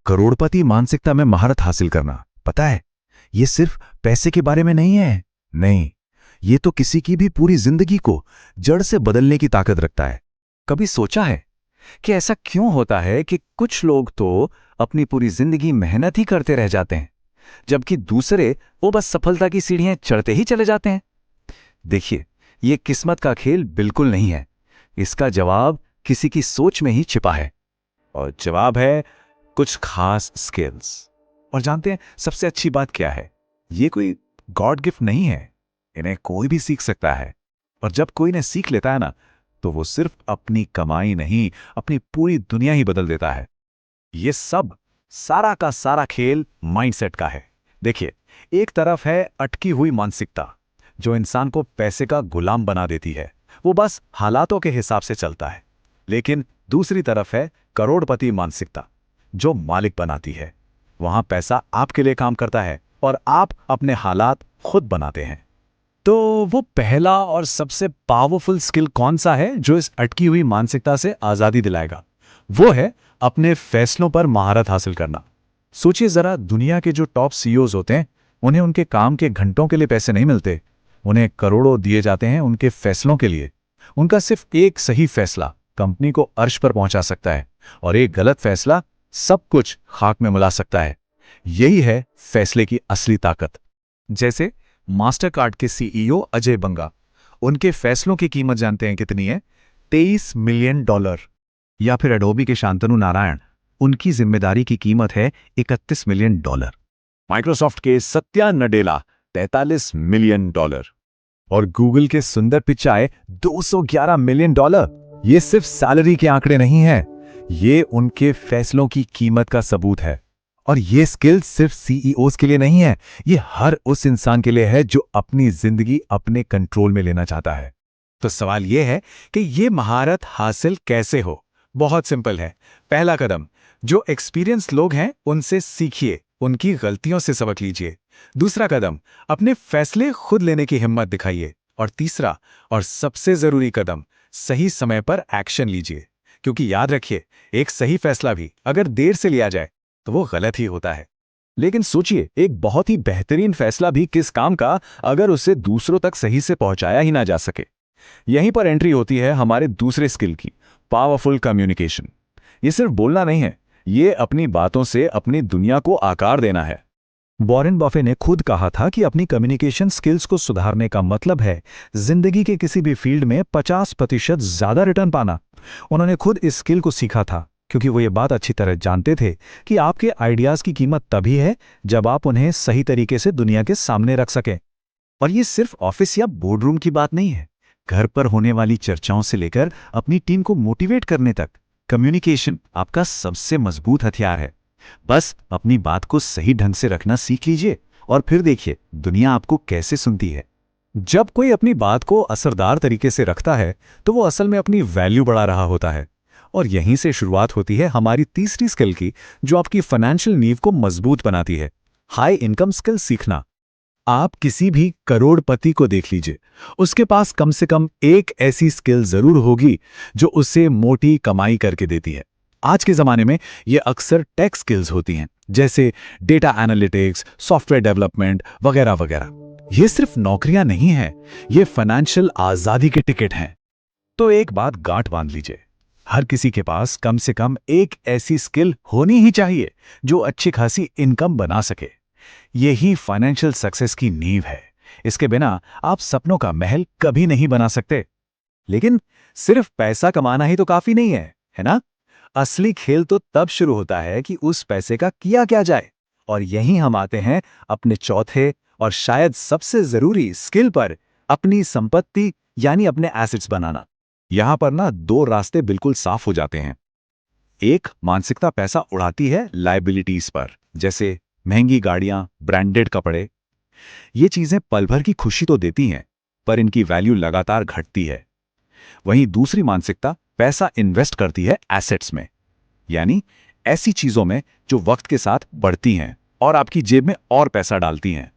करोड़पति मानसिकता में महारत हासिल करना, पता है, ये सिर्फ पैसे के बारे में नहीं है। नहीं, ये तो किसी की भी पूरी जिंदगी को जड़ से बदलने की ताकत रखता है। कभी सोचा है कि ऐसा क्यों होता है कि कुछ लोग तो अपनी पूरी जिंदगी मेहनत ही करते रह जाते हैं, जबकि दूसरे वो बस सफलता की सीढ़ियां चढ़ते ही चले जाते हैं? देखिए, ये किस्मत का खेल बिल्कुल नहीं है। इसका जवाब किसी की सोच में ही छिपा है। और जवाब है कुछ खास स्किल्स। और जानते हैं सबसे अच्छी बात क्या है? ये कोई गॉड गिफ्ट नहीं है, इन्हें कोई भी सीख सकता है। और जब कोई इन्हें सीख लेता है ना, तो वो सिर्फ अपनी कमाई नहीं, अपनी पूरी दुनिया ही बदल देता है। ये सब सारा का सारा खेल माइंडसेट का है। देखिए, एक तरफ है अटकी हुई मानसिकता, जो इंसान को पैसे का गुलाम बना देती है, वो बस हालातों के हिसाब से चलता है। लेकिन दूसरी तरफ है करोड़पति मानसिकता, जो मालिक बनाती है। वहां पैसा आपके लिए काम करता है और आप अपने हालात खुद बनाते हैं। तो वो पहला और सबसे पावरफुल स्किल कौन सा है जो इस अटकी हुई मानसिकता से आजादी दिलाएगा? वो है अपने फैसलों पर महारत हासिल करना। सोचिए जरा, दुनिया के जो टॉप सीईओज होते हैं, उन्हें उनके काम के घंटों के लिए पैसे नहीं मिलते, उन्हें करोड़ों दिए जाते हैं उनके फैसलों के लिए। उनका सिर्फ एक सही फैसला कंपनी को अर्श पर पहुंचा सकता है, और एक गलत फैसला सब कुछ खाक में मिला सकता है। यही है फैसले की असली ताकत। जैसे मास्टरकार्ड के सीईओ अजय बंगा, उनके फैसलों की कीमत जानते हैं कितनी है? $23 मिलियन। या फिर एडोबी के शांतनु नारायण, उनकी जिम्मेदारी की कीमत है $31 मिलियन। माइक्रोसॉफ्ट के सत्या नडेला, $43 मिलियन। और गूगल के सुंदर पिचाई, $211 मिलियन। ये सिर्फ सैलरी के आंकड़े नहीं हैं, ये उनके फैसलों की कीमत का सबूत है। और ये स्किल सिर्फ सीईओज के लिए नहीं है, ये हर उस इंसान के लिए है जो अपनी जिंदगी अपने कंट्रोल में लेना चाहता है। तो सवाल ये है कि ये महारत हासिल कैसे हो? बहुत सिंपल है। पहला कदम, जो एक्सपीरियंस लोग हैं उनसे सीखिए, उनकी गलतियों से सबक लीजिए। दूसरा कदम, अपने फैसले खुद लेने की हिम्मत दिखाइए। और तीसरा और सबसे जरूरी कदम, सही समय पर एक्शन लीजिए। क्योंकि याद रखिए, एक सही फैसला भी अगर देर से लिया जाए तो वो गलत ही होता है। लेकिन सोचिए, एक बहुत ही बेहतरीन फैसला भी किस काम का अगर उसे दूसरों तक सही से पहुंचाया ही ना जा सके। यहीं पर एंट्री होती है हमारे दूसरे स्किल की, पावरफुल कम्युनिकेशन। ये सिर्फ बोलना नहीं है, ये अपनी बातों से अपनी दुनिया को आकार देना है। वॉरेन बफे ने खुद कहा था कि अपनी कम्युनिकेशन स्किल्स को सुधारने का मतलब है जिंदगी के किसी भी फील्ड में 50% ज्यादा रिटर्न पाना। उन्होंने खुद इस स्किल को सीखा था क्योंकि वो ये बात अच्छी तरह जानते थे कि आपके आइडियाज की कीमत तभी है जब आप उन्हें सही तरीके से दुनिया के सामने रख सकें। और ये सिर्फ ऑफिस या बोर्डरूम की बात नहीं है, घर पर होने वाली चर्चाओं से लेकर अपनी टीम को मोटिवेट करने तक, कम्युनिकेशन आपका सबसे मजबूत हथियार है। बस अपनी बात को सही ढंग से रखना सीख लीजिए और फिर देखिए दुनिया आपको कैसे सुनती है। जब कोई अपनी बात को असरदार तरीके से रखता है तो वो असल में अपनी वैल्यू बढ़ा रहा होता है। और यहीं से शुरुआत होती है हमारी तीसरी स्किल की, जो आपकी फाइनेंशियल नींव को मजबूत बनाती है, हाई इनकम स्किल सीखना। आप किसी भी करोड़पति को देख लीजिए, उसके पास कम से कम एक ऐसी स्किल जरूर होगी जो उसे मोटी कमाई करके देती है। आज के जमाने में ये अक्सर टेक स्किल्स होती हैं, जैसे डेटा एनालिटिक्स, सॉफ्टवेयर डेवलपमेंट वगैरह वगैरह। ये सिर्फ नौकरियां नहीं हैं, ये फाइनेंशियल आजादी के टिकट हैं। तो एक बात गांठ बांध लीजिए, हर किसी के पास कम से कम एक ऐसी स्किल होनी ही चाहिए जो अच्छी खासी इनकम बना सके। यही फाइनेंशियल सक्सेस की नींव है। इसके बिना आप सपनों का महल कभी नहीं बना सकते। लेकिन सिर्फ पैसा कमाना ही तो काफी नहीं है ना? असली खेल तो तब शुरू होता है कि उस पैसे का किया क्या जाए। और यहीं हम आते हैं अपने चौथे और शायद सबसे जरूरी स्किल पर, अपनी संपत्ति यानी अपने एसेट्स बनाना। यहां पर ना दो रास्ते बिल्कुल साफ हो जाते हैं। एक, मानसिकता पैसा उड़ाती है लायबिलिटीज पर, जैसे महंगी गाड़ियां, ब्रांडेड कपड़े। ये चीजें पल भर की खुशी तो देती हैं, पर इनकी वैल्यू लगातार घटती है। वहीं दूसरी मानसिकता पैसा इन्वेस्ट करती है एसेट्स में, यानी ऐसी चीजों में जो वक्त के साथ बढ़ती हैं और आपकी जेब में और पैसा डालती हैं।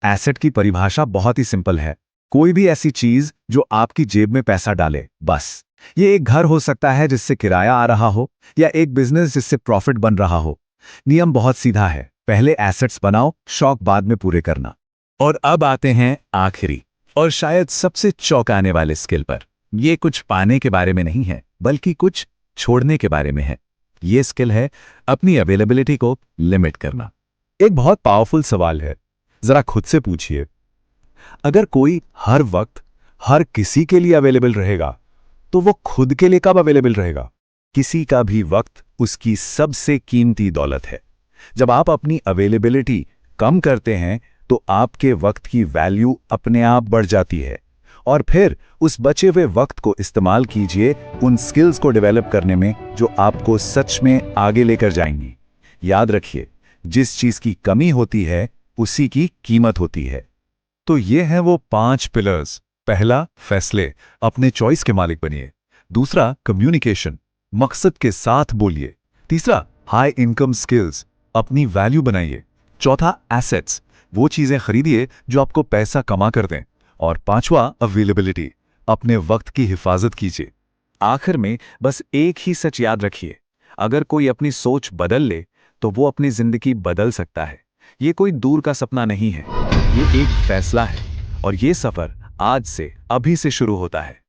एसेट की परिभाषा बहुत ही सिंपल है, कोई भी ऐसी चीज जो आपकी जेब में पैसा डाले, बस। ये एक घर हो सकता है जिससे किराया आ रहा हो, या एक बिजनेस जिससे प्रॉफिट बन रहा हो, नियम बहुत सीधा है, पहले एसेट्स बनाओ, शौक बाद में पूरे करना। और अब आते हैं आखिरी और शायद सबसे चौंकाने वाले स्किल पर। ये कुछ पाने के बारे में नहीं है, बल्कि कुछ छोड़ने के बारे में है। ये स्किल है अपनी अवेलेबिलिटी को लिमिट करना। एक बहुत पावरफुल सवाल है, जरा खुद से पूछिए, अगर कोई हर वक्त हर किसी के लिए अवेलेबल रहेगा तो वो खुद के लिए कब अवेलेबल रहेगा? किसी का भी वक्त उसकी सबसे कीमती दौलत है। जब आप अपनी अवेलेबिलिटी कम करते हैं तो आपके वक्त की वैल्यू अपने आप बढ़ जाती है। और फिर उस बचे हुए वक्त को इस्तेमाल कीजिए उन स्किल्स को डेवलप करने में जो आपको सच में आगे लेकर जाएंगी। याद रखिए, जिस चीज की कमी होती है उसी की कीमत होती है। तो ये हैं वो 5 पिलर्स। पहला, फैसले, अपने चॉइस के मालिक बनिए। दूसरा, कम्युनिकेशन, मकसद के साथ बोलिए। तीसरा, हाई इनकम स्किल्स, अपनी वैल्यू बनाइए। चौथा, एसेट्स, वो चीजें खरीदिए जो आपको पैसा कमा कर दें। और पांचवा, अवेलेबिलिटी, अपने वक्त की हिफाजत कीजिए। आखिर में बस एक ही सच याद रखिए, अगर कोई अपनी सोच बदल ले तो वो अपनी जिंदगी बदल सकता है। ये कोई दूर का सपना नहीं है, ये एक फैसला है। और ये सफर आज से, अभी से शुरू होता है।